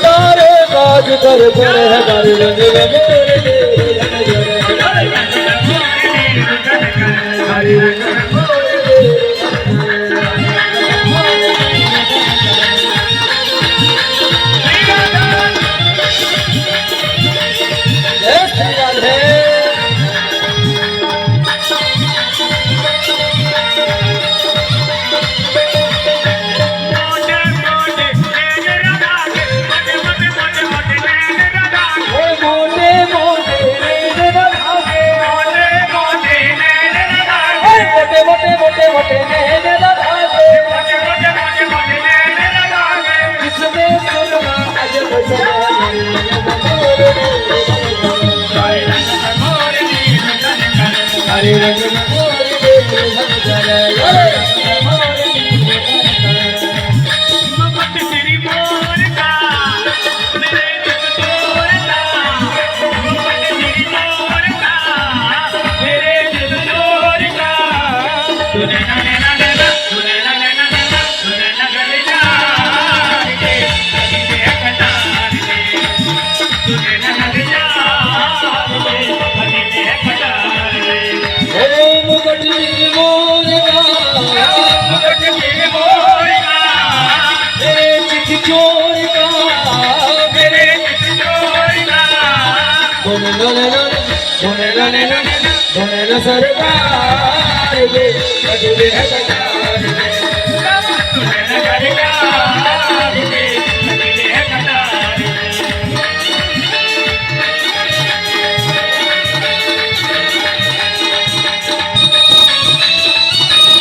तारे काज कर कर है कर रंग मोर हरि रंग हरे रंग सरकार ये बदले है कटार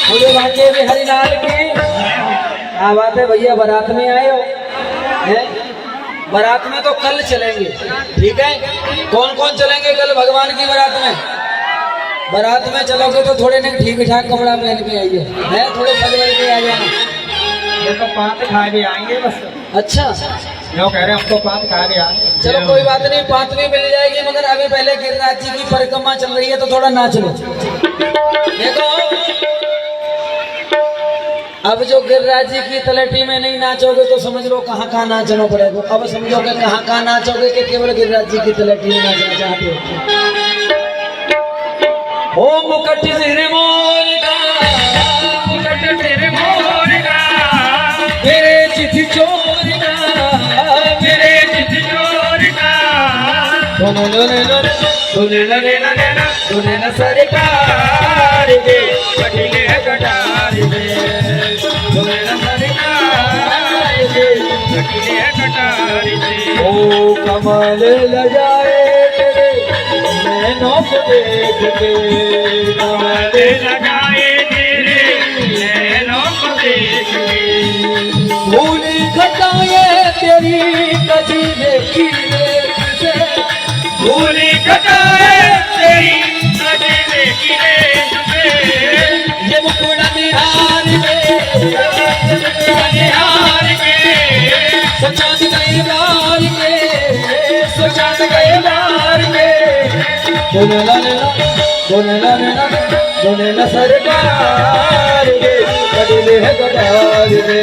बोले भाग्य में हरिलाल की क्या बात है भैया। बारात में आए हो हैं? बारात में तो कल चलेंगे, ठीक है। कौन कौन चलेंगे कल भगवान की बारात में? बारात में चलोगे तो थोड़े ने ठीक ठाक कपड़ा पहन के आइए, है थोड़े सज बज के आ जाना। ये तो पात खा के आएंगे बस। अच्छा जो कह रहे हैं हमको पात खा के आएंगे। चलो कोई बात नहीं, पात भी मिल जाएगी, मगर अभी पहले गिरिराज जी की परिक्रमा चल रही है तो थोड़ा नाच लो। देखो अब जो गिरिराज जी की तलहटी में नहीं नाचोगे तो समझ लो कहाँ कहाँ नाचना पड़ेगा। अब समझोगे कहाँ कहाँ नाचोगे कि केवल गिरिराज जी की तलहटी में नाचना चाहते हो। ओ मुकुट सिर मोर का, मुकुट सिर मोर का, मेरे चिट्ठी चोर का, मेरे चिट्ठी चोर का, सुन न सरकार दे कटिले कटार दे, सुन न सरकार दे कटिले कटार दे। ओ कमल लजाए नैनों को देख के, कमल लगाए तेरे नैनों को देख के, फूल खटाए तेरी कजी देखी से, फूल खटाए तेरी कजी देखी से, ये मुकुड़ा निहार के, मुकुड़ा निहार के, सोचा गए बार के, सोचा गए बार के, दोने न सरकार दे कटिले है कटार दे,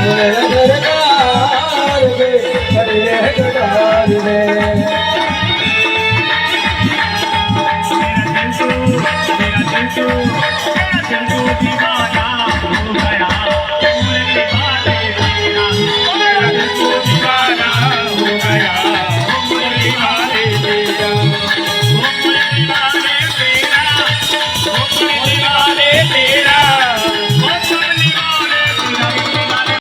दोने न सरकार दे कटिले है कटार दे। मेरा चंचू दीवाना